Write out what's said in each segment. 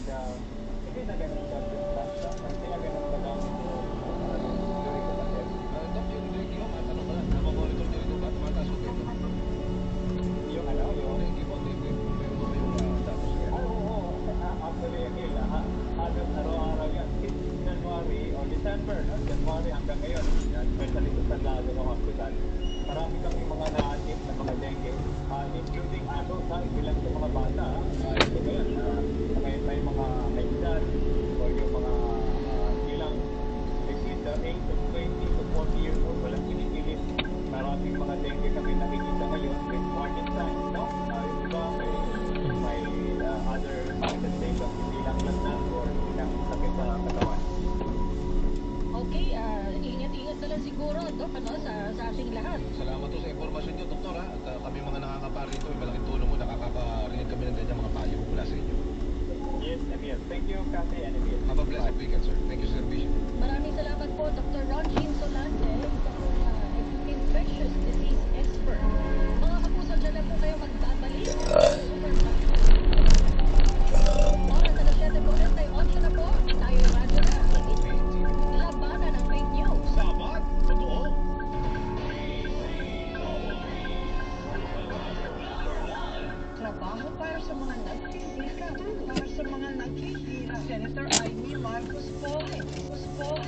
hindi na ganun ka, hindi na ganun ka lang during the pandemic. Dok, yung dengue, matanong ko lang, namamonitor nyo ito ba? Tumataas ko ito? Yung ano, yung... Dengue po, dengue. Meron ba kayong status niya? Oo. Actually, Emil, halos araw-araw yan. Since January o December, no? January hanggang ngayon, especially sa San Lazaro Hospital, marami kami mga na-admit na mga dengue, including adults, bilang sa mga bata. Ito ngayon, may mga may edad o yung mga ilang between the age of 20 to 40 years old, walang pinipilit. Maraming mga dengue kami nakikita ngayon with warning signs, no? Yung iba may other manifestations, hindi lang lagnat or hindi lang sakit sa katawan. Okay, ingat-ingat na lang siguro, Dok, ano, sa ating lahat. Salamat po sa impormasyon nyo, doktor, ha? At kami mga nangangapa rito, malaking tulong mo, nakakarinig kami ng ganyan mga payo mula sa inyo. Yes, Emil. Thank you, Kathy and Emil. Have a blessed weekend, sir. Thank you, Sir Bishop. Maraming salamat po, Dr. Ron Jean Solante, infectious disease expert. Mga kapuso, dyan na po kayo magbabalik. Oras na 7:48 na po. Tayo yung radyo na. Labanan ng fake news. Sabat? Totoo? Trabaho para sa mga nagsisika, para sa mga nakikira. Senator Amy Marcos Poe, diskusyon.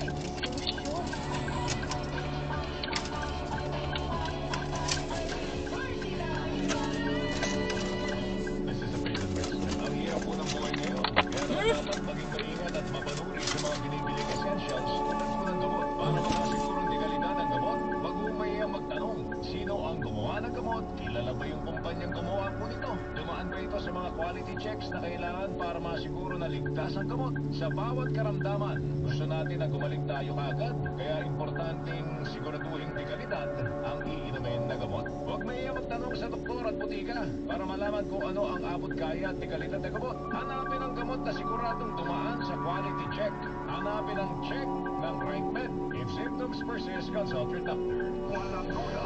This is a prison basement. Ang hirap po ng buhay ngayon. Kaya dapat maging maingat at mapanuri sa mga binibiling essentials tulad po ng gamot. Para makasiguro ang dekalidad ng gamot, mag-umay ang magtanong, sino ang gumawa ng gamot? Kilala ba yung kumpanyang gumawa po nito? Dumaan ba ito sa mga quality checks na kailangan para masiguro na ligtas ang gamot? Sa bawat karamdaman, gusto natin na gumaling tayo kaagad. Kaya importanteng siguraduhin dekalidad ang iinumin na gamot. Huwag may magtanong sa doktor at butika para malaman kung ano ang abot kaya at dekalidad na gamot. Hanapin ang gamot na siguradong dumaan sa quality check. Hanapin ang check ng RightMed. If symptoms persist, consult your doctor. Walang duda,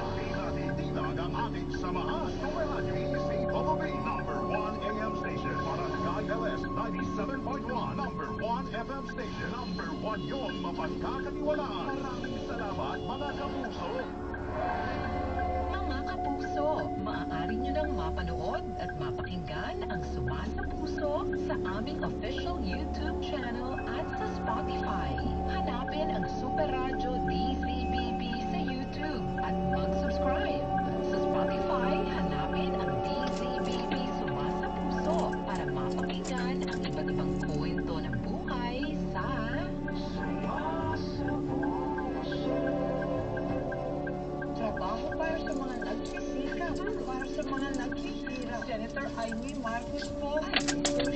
tinag ang ating samahan. Nuwela DCWB number 1 AM station. Barangay LS 97.1 number 1 FM station. Number 1 yung mapagkakatiwalaan. Maraming salamat mga kapuso. Mga kapuso, maaari nyo nang mapanood at mapakinggan ang Suma sa Puso sa aming official YouTube channel at sa Spotify. Hanapin ang Super Radio DZBB sa YouTube at mag-subscribe. Sa Spotify, hanapin ang DZBB Suma sa Puso para mapakinggan ang iba't ibang kwento ng buhay sa Suma sa Puso. Trabaho para sa mga nagsisika, para sa mga nakikira. Senator Amy Marcos Poe, diskusyon.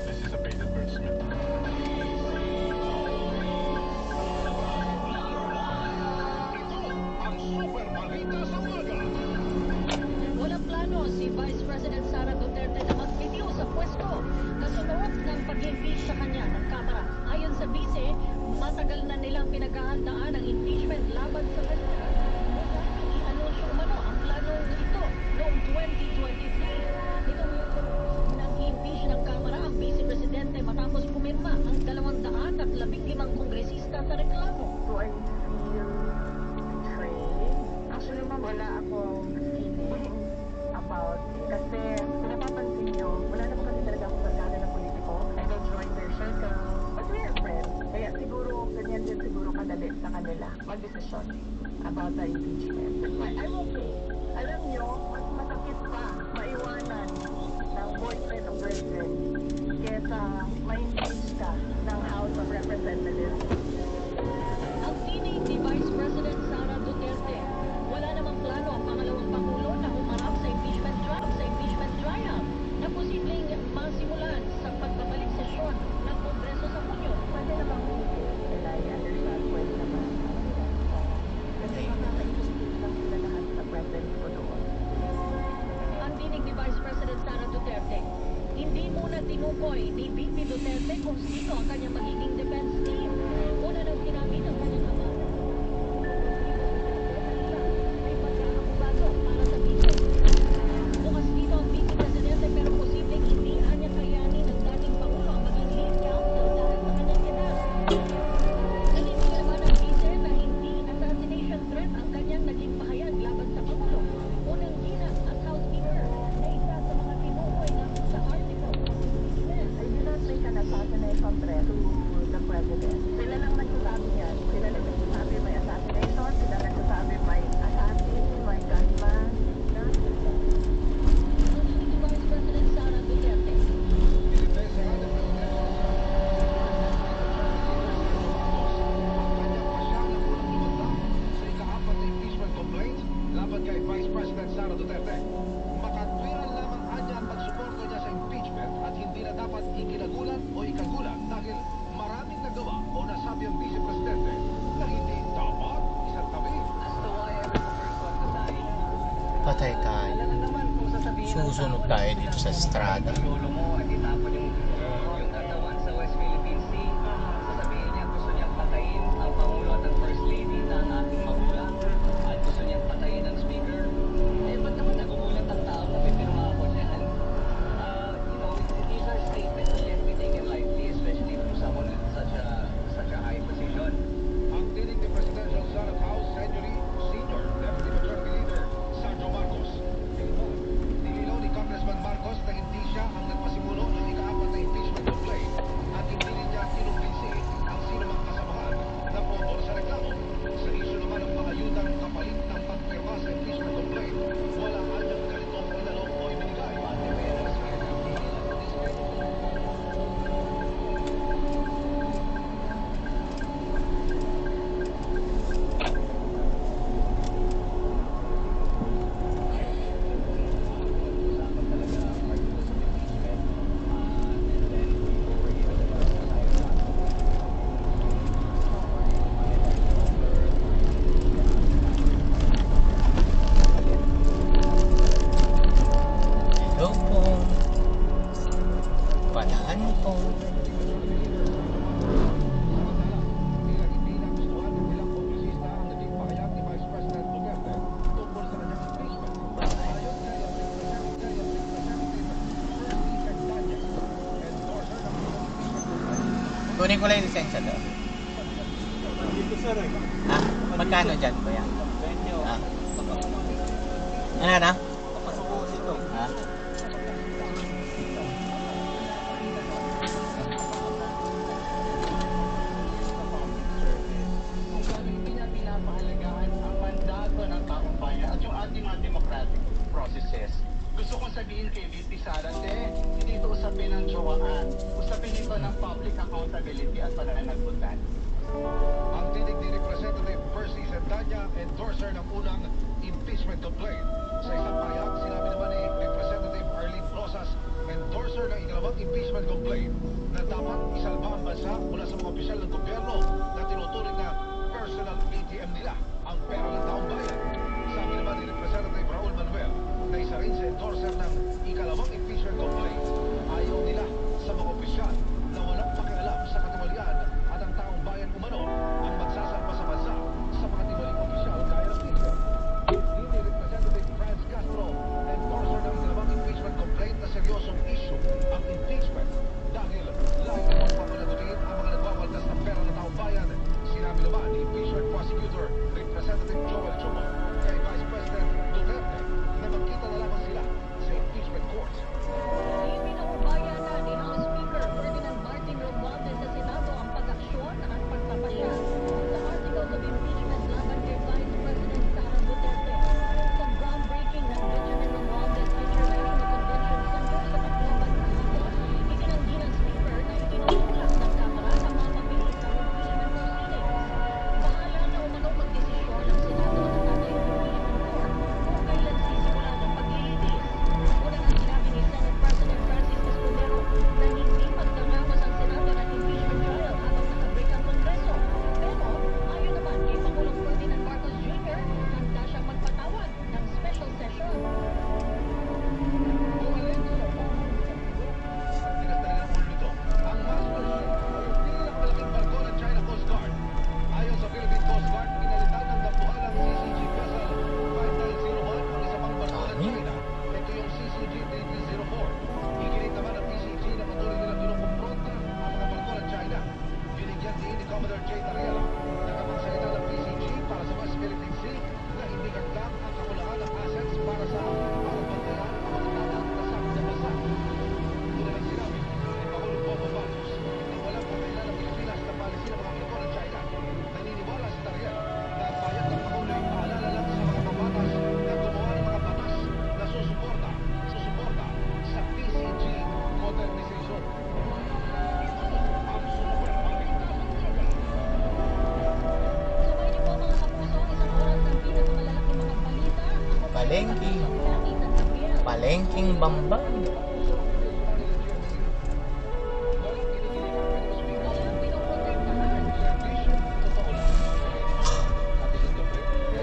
This is a painted bird smith. Ito ang super balita sa umaga. Walang plano si Vice President Sara Duterte na mag-video sa pwesto kasunod ng pag-impeach sa kanya ng Kamara. Ayon sa Vice, matagal na nilang pinaghahandaan ang impeachment laban sa kanya. I-anunsyo umano ang plano ito noong 2023. Nitong nag-impeach ng Kamara ang Vice Presidente matapos pumirma ang 215 kongresista sa reklamo. Do I feel betrayed? Actually, ma'am, wala akong feeling about kasi kung napapansin nyo, wala naman kasi talaga akong barkada ng politiko. I don't join their circle. But we are friends. Kaya siguro, ganyan din siguro kadali sa kanila mag-desisyon about the impeachment. But I'm okay. Alam nyo, mas masakit pa maiwanan ng boyfriend o girlfriend kesa ma-impeach ka ng House of Representatives. Ang tinig ni Vice President Sara Duterte, wala namang plano ang pangalawang pangulo na humarap sa impeachment trial na posibleng masimulan sa pagbabalik sesyon ng Kongreso sa Hunyo. Pwede namang hindi sila i-understand, pwede naman. Kasi makaka-interesting lang sila lahat sa presence ko doon. Ang tinig ni Vice President Sara Duterte, hindi muna tinukoy ni VP Duterte kung sino ang kanyang magiging defense team. Una nang sinabi ng kanyang ama. May susunod tayo dito sa Estrada. Lolo mo at itapon yung katawan sa West Philippine Sea. Sasabihin niya gusto niyang patayin ang Pangulo at ang First Lady na ang ating magulang. At gusto niyang patayin ang Speaker. Eh, ba't naman nagugulat ang tao na may pirma ako niyan? These are statements that can't be taken lightly, especially from someone in such a high position. Ang tinig ni Presidential Son of House Century Senior Deputy Majority Leader Sergio Marcos. Nililaw ni Congressman Marcos na hindi siya ang nagpasimulo ng ika-4 na impeachment complaint at hindi rin niya kinumbinsi ang sinumang kasamahan na pumor sa reklamo. Sa isyu naman ng paayudang kapalit ng pagpirma sa impeachment complaint, wala anyang ganitong inalok o ibinigay. Hello po. Palaan po. Kunin ko lang yung lisensya doon. Dito sir eh. Ha? Magkano dyan, kuya? Benyo. Ha? Ano na? Papasok ko dito. Ha? Kung gano'n hindi na pinapahalagaan ang mandato ng taong bayan at yung ating mga democratic processes. Gusto kong sabihin kay VP Sara, hindi ito usapin ng jowaan. Usapin ito ng public accountability at pananagutan. Ang tinig ni Representative Percy Zendaya, endorser ng unang impeachment complaint. Sa isang pahayag, sinabi naman ni Representative Arlene Rosas, endorser ng ikalawang impeachment complaint, na dapat isalba ang bansa mula sa mga opisyal ng gobyerno na tinuturing na personal ATM nila ang pera ng taong bayan. Sabi naman ni Representative Raul Manuel, na isa rin sa endorser ng ikalawang impeachment complaint, ayaw nila sa mga opisyal na walang pakialam sa katiwalian at ang taong bayan umano ang magsasalba sa bansa sa mga tiwaling opisyal gaya ng Tito. Hindi Representative Franz Castro, endorser ng ikalawang impeachment complaint na seryosong issue ang impeachment dahil lalo ang papanagutin ang mga nagwawaldas ng pera ng taong bayan. Sinabi naman ni impeachment prosecutor Representative Joel Chumo kay Vice President Duterte na magkita na lamang sila sa impeachment court. Ipinaubayan na ni House Speaker Ferdinand Martin Romualdez sa Senado ang pag-aksyon at pagpapasya sa articles of impeachment laban kay Vice President Sara Duterte. Sa groundbreaking ng Benjamin Romualdez International Convention Center sa Tacloban, Cavite, itinanggi ng Speaker na itinutulak ng Kamara na mapabilis ang impeachment proceedings. Bahala na umano magdesisyon ang Senado at ang ating impeachment court kung kailan sisimulan ang paglilitis. Una nang sinabi ni Senate President Francis Escudero na hindi magtatawas ang Senado ng impeachment trial habang nakabreak ang Kongreso. Pero ayon naman kay Pangulong Ferdinand Marcos Jr., handa siyang magpatawag ng special session. Tigas talaga ng ulo nito. Ang master ship ay yung pinakamalaking barko ng China Coast Guard. Ayon sa Philippine Coast Guard, pinalitan ng dambuhalang CCG vessel 5901 ang isa pang barko ng China. Ito yung CCG 3304. Iginit naman ang PCG na patuloy nilang kinukumpronta ang mga barko ng China. Binigyan din ni Commodore J. Tariela na kapagsalita ng PCG para sa West Philippine Sea na hindi kakdak ang kakulangan ng assets para bantayan ang mga dagat na sakop sa bansa. Una lang sinabi ni Pangulong Bongbong Marcos na walang kakailan ng Pilipinas na palisin ang mga barko ng China. Naniniwala si Tariela na ang bayan ng Pangulo ay paalala lang sa mga mabatas na gumawa ng mga batas na susuporta sa PCG modernization. Ang super balita sa umaga. Sabay niyo po mga kapuso ang isang oras ng pinakamalalaking mga balita. Ako po Palengke. ang Flatty ng Gabriel. Palengking Bambang. Walang kinikilig ang Pilipinas. Walang pinoprotektahan. Totoo lang. Sabi sa Duterte,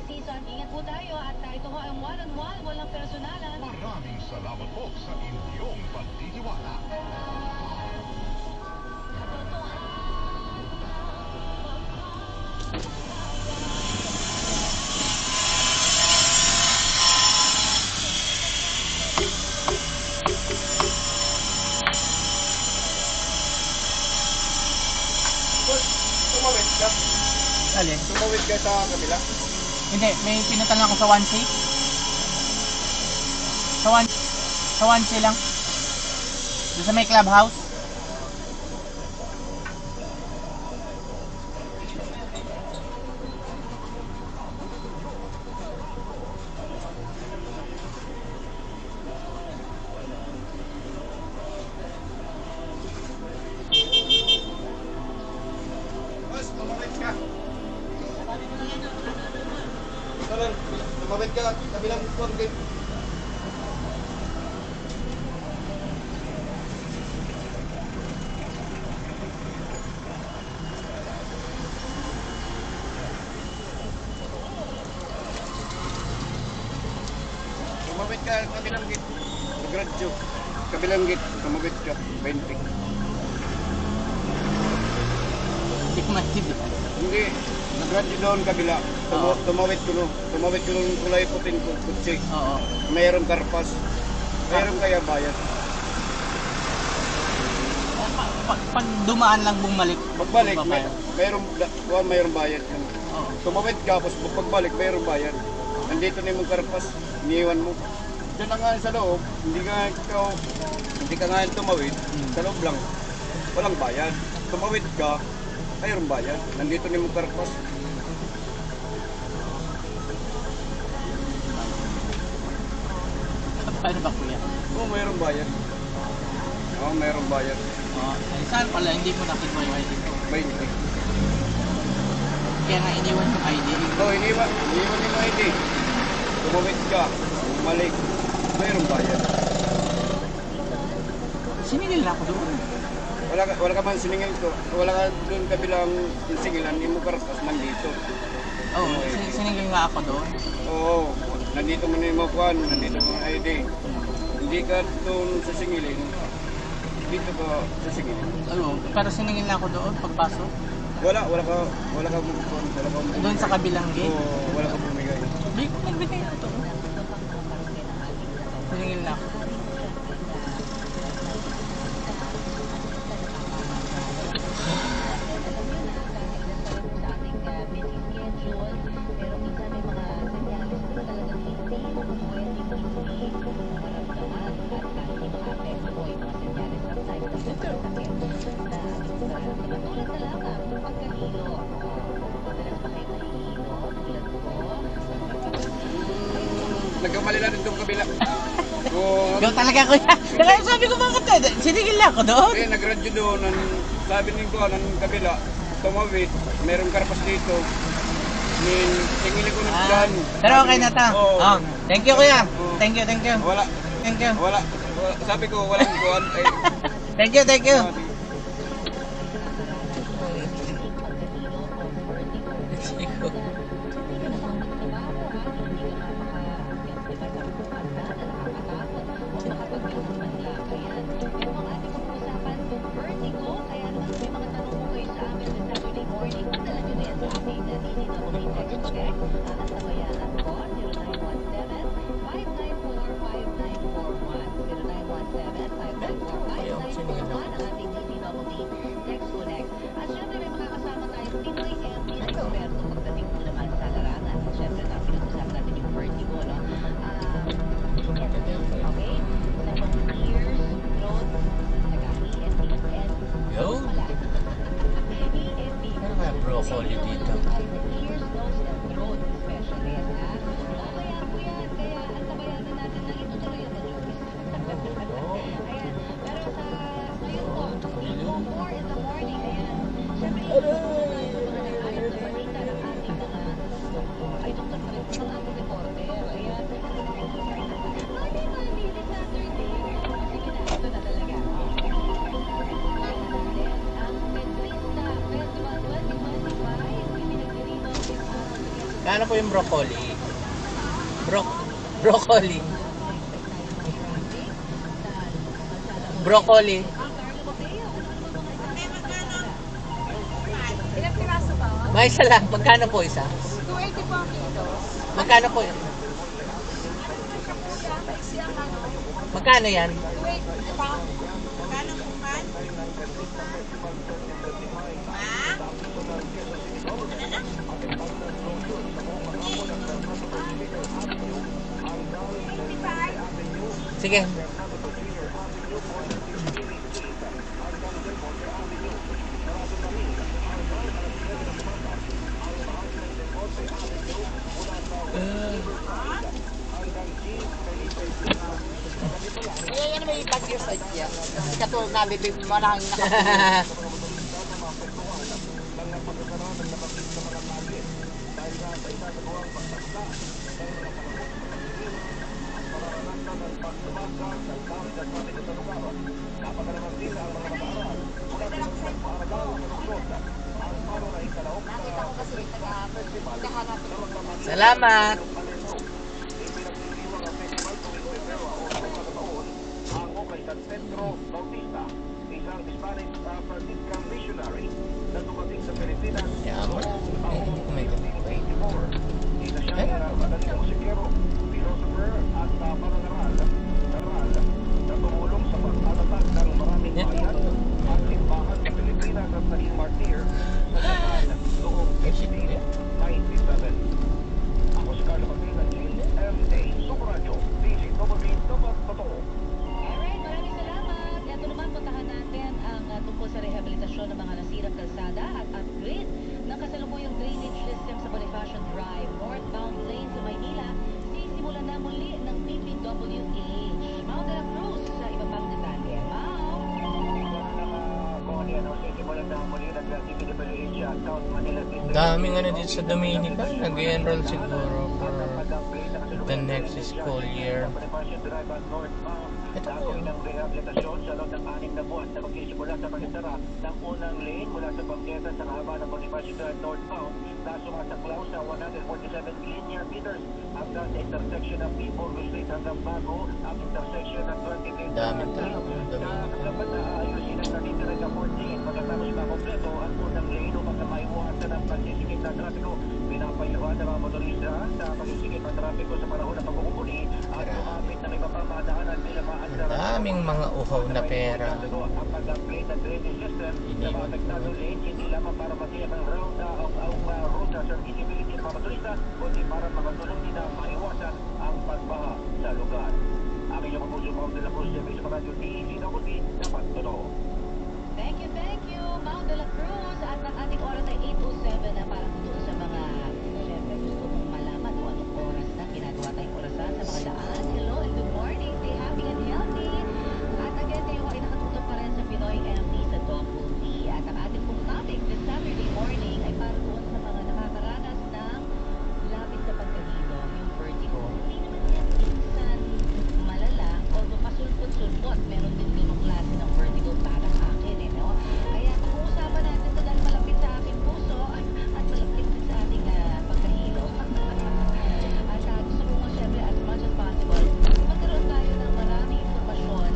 season. Ingat po tayo at ito ho ang one-on-one, walang personalan. Maraming salamat po sa inyong pagtitiwala. Tumawid ka. Alin? Tumawid ka sa kabila. Hindi, may pinunta lang ako sa 1C. Sa 1C lang. Doon sa may clubhouse. Boss, tumawid ka. Tolong, tumawid ka. Kabilang corner. Tumawid ka, kabilang gate. Gradyo. Kabilang gate, tumawid ka. 20. Hindi ko matid. Hindi. Nagradyo doon kabila. Oo. Tumawid ko no. Tumawid ko ng kulay puting kutsi. Oo. Mayroong karpas. Mayroong kaya bayad. Pag dumaan lang bumalik. Pagbalik, magbabayad. mayroong bayad. Oo. Tumawid ka, tapos pagbalik, mayroong bayad. Nandito na yung karpas, iniwan mo. Diyan na nga sa loob, hindi ka nga tumawid, sa loob lang, walang bayad. Tumawid ka, mayroong bayad. Nandito na yung karpas. Paano ba kuya? Oo, mayroong bayad. Oo, mayroong bayad. Oo. Ay, saan pala hindi mo nakita yung ID ko? 20. Kaya nga iniwan yung ID. Oo, iniwan yung ID. Tumawid ka, bumalik, mayroong bayad. Sinigil na ako doon. Wala ka man siningil ko. Wala ka doon kabilang singilan, hindi mo karpas nandito. Oo, sinigil nga ako doon. Oo, nandito mo na yung makuhan, nandito mo yung ID. Hindi ka doon sa singilin, dito ka sa singilin. Ano, pero sinigil na ako doon pagpasok. Wala ka makukuhan, wala ka bumigay. Doon sa kabilang gate. Oo, wala ka bumigay. Hindi ko nagbigay ito. Sinigil na ako. Nagkamali na rin doon kabila. Oo, Doon talaga kuya. Kaya sabi ko bakit sinigil na ako doon. kaya nagradyo doon, sabi ni ko, ng kabila, tumawid, merong karpas dito. Tingin ko ng dyan. Pero okay na ta. Oo. Oh, thank you kuya. Oo. Thank you. Wala, Thank you. sabi ko, walang kuhan. Ay, Thank you. Ang ating Ano po yung broccoli? Broccoli. Broccoli. Ilang piraso ba? May isa lang. Magkano po isa? 280 po ang kilo. Magkano po yun? Siyang ano, Magkano yan? 280 diba? Magkano po man? Sige. Kaya yan may bagyo sa dyan. Katulad na bibig mo na ang nakita ko kasi naghahanapin ko. Salamat. Pedro Bautista, isang Spanish Franciscan missionary na dumating sa Pilipinas Yaman. noong Oh my God. 1884. Isa siyang madaling musikero, philosopher at panangaral na tumulong sa pag-alatag ng maraming bayan at simbahan sa Pilipinas at naging martir sa Japan noong 1897. Ako si Carlo Pagina, GMA Super Radio, DZWB Dapat Totoo. Alright, maraming salamat. Ito naman, puntahan natin ang tungkol sa rehabilitasyon ng mga nasirang kalsada at upgrade ng kasalukuyang drainage system sa Bonifacio Drive, northbound lane sa Maynila. Sisimulan na muli ng PPWH. Mau de la Cruz sa iba pang detalye. Mau! Daming ano dito sa Dominica. Nag-enroll siguro for the next school year. Ito po yun. ng rehabilitasyon sa loob ng 6 na buwan na magsisimula sa pagsara ng unang lane mula sa Bangketa sa kahaba ng Bonifacio Drive northbound na sumasaklaw sa 147 linear meters hanggang sa intersection ng People Street hanggang bago ang intersection ng 23rd Dami Street. talaga. Dapat na aayusin ang natitira na 14 pagkatapos makompleto ang unang lane upang maiwasan ang pagsisikip ng trapiko. Pinapayuhan ng mga motorista sa pagsisikip ng trapiko sa panahon ng pagkukumpuni at lumapit na may papamadaanan bilang maandar. Daming mga uhaw na pera. Ang pag-upgrade ng drainage system sa mga apektado lane, hindi lamang para matiyak ang route sa serviceability ng mga motorista, kundi para makatulong din na maiwasan ang pagbaha sa lugar. Ang inyong kapuso, Mau de la Cruz, sa Radyo DZWB, Dapat Totoo. Thank you, Mau de la Cruz. At ang ating oras ay 8:07 na para doon sa mga, syempre gusto mong malaman kung anong oras na ginagawa tayong orasan sa mga daan. Hello and good morning. Stay happy and healthy. At again, kayo ay nakatutok pa rin sa Pinoy MD sa Double D. At ang ating pong topic this Saturday morning ay para doon sa mga nakakaranas ng labis sa pagkahilo, yung vertigo. Hindi naman yan minsan malala, although pasulpot-sulpot. Meron din ganong klase ng vertigo para sa akin, no? Kaya pag-uusapan natin ito dahil malapit sa aking puso at malapit din sa ating pagkahilo. At gusto ko nga syempre as much as possible, magkaroon tayo ng maraming informasyon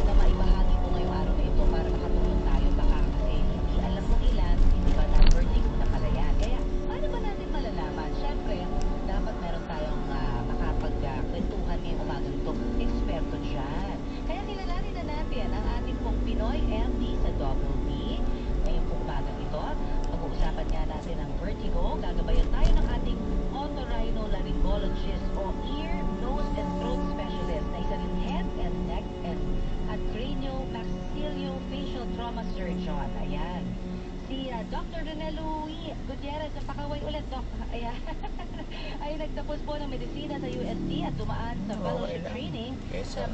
na maibahagi po ngayong araw na ito para makatulong tayo. Baka kasi hindi alam ng ilan, hindi ba na vertigo na pala yan. Kaya paano ba natin malalaman? Syempre, dapat meron tayong makapagkwentuhan ngayong umagang ito. Eksperto dyan. Kaya kilalanin na natin ang ating pong Pinoy MD sa Double D. Ngayong pong umagang ito, pag-uusapan nga natin ang vertigo. Gagabayan tayo ng ating otorhinolaryngologist o ear, nose, and throat specialist na isa rin head and neck and at cranio-maxillofacial trauma surgeon. Ayan. Si Dr. Rene Louis Gutierrez, pakaway ulit, Doc. Ayan. Ay nagtapos po ng medisina sa UST at dumaan sa fellowship training sa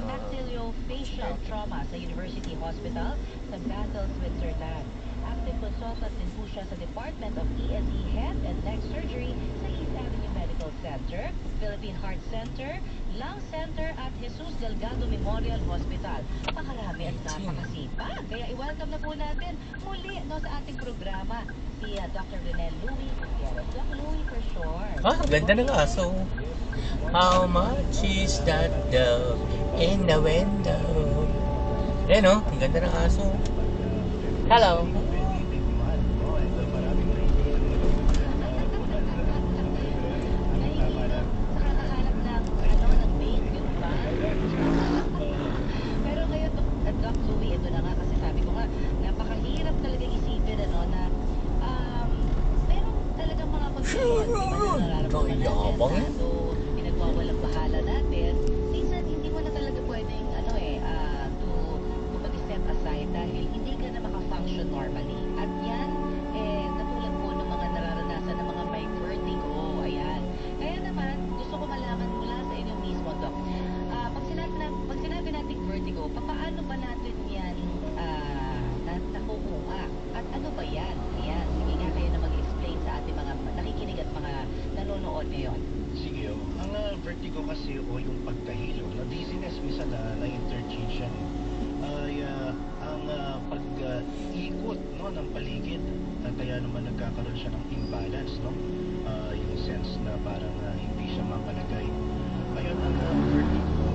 maxillofacial trauma sa University Hospital sa Basel, Switzerland. Active consultant din po siya sa Department of ENT Head and Neck Surgery sa East Avenue Medical Center, Philippine Heart Center, Lung Center at Jesus Delgado Memorial Hospital. Napakarami at napakasipag. Kaya i-welcome na po natin muli no, sa ating programa si Dr. Renel Louie Gutierrez. Doc Louie for sure. Ah, ganda ng aso. How much is that dove in the window? Yan oh, ang ganda ng aso. Hello. Nahihirap sa kakahanap ng, ng mate, yun ba? Pero ngayon, Doc Louie, ito na nga kasi sabi ko nga, napakahirap talaga isipin, na meron talagang mga kondisyon, di ba, na nararamdaman Yabang. natin, so, pinagwawalang bahala natin, minsan hindi mo na talaga pwedeng, to mag-step aside dahil hindi ka na maka-function normally. At yan, katulad po ng mga nararanasan ng mga may vertigo, ayan. Kaya naman, gusto ko malaman mula sa inyo mismo, Doc. Pag sinabi natin vertigo, paano ba natin yan nakukuha? At ano ba yan? Ayan, sige nga kayo na mag-explain sa ating mga nakikinig at mga nanonood ngayon. Sige, ang vertigo kasi o yung pagkahilo, na dizziness minsan na-interchange yan. Ay ang pag-ikot ng paligid, kaya naman nagkakaroon siya ng imbalance, yung sense na parang hindi siya mapalagay. Ayun, ang vertigo,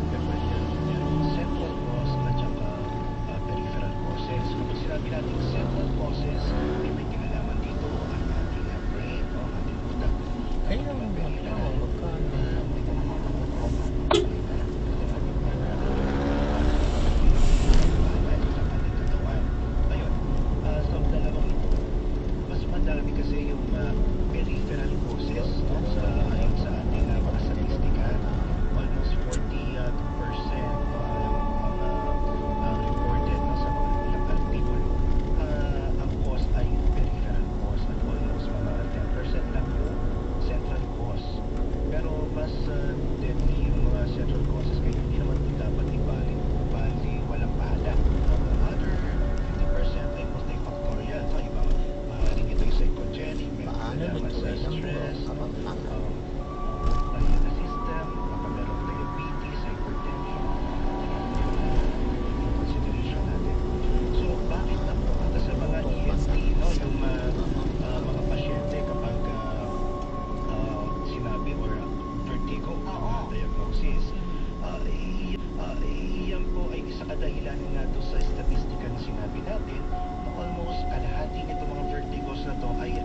merong central cause at saka peripheral causes. Kapag sinabi natin central causes, may kinalaman dito ang ating brain o ang ating utak. Kaya magkano? Ayun, sa dalawang ito, mas madami kasi yung peripheral causes, ayon sa ating mga statistika. Almost 42% ang reported sa mga ilang artikulo. Ang cause ay peripheral cause at almost mga 10% lang yung central cause. Pero mas deadly yung mga central causes kaya hindi naman ito dapat ibali walang bahala. Other 50% ay multifactorial. So, ibang maaaring ito'y psychogenic, may kinalaman sa stress, the system, baka meron diabetes, hypertension, yung consideration natin. So, bakit na po? At sa mga ENT, yung mga pasyente kapag sinabi or vertigo ang diagnosis, iyan po ay isa kadahilan nga doon sa statistika na sinabi natin na almost kalahati nito mga vertigos na to ay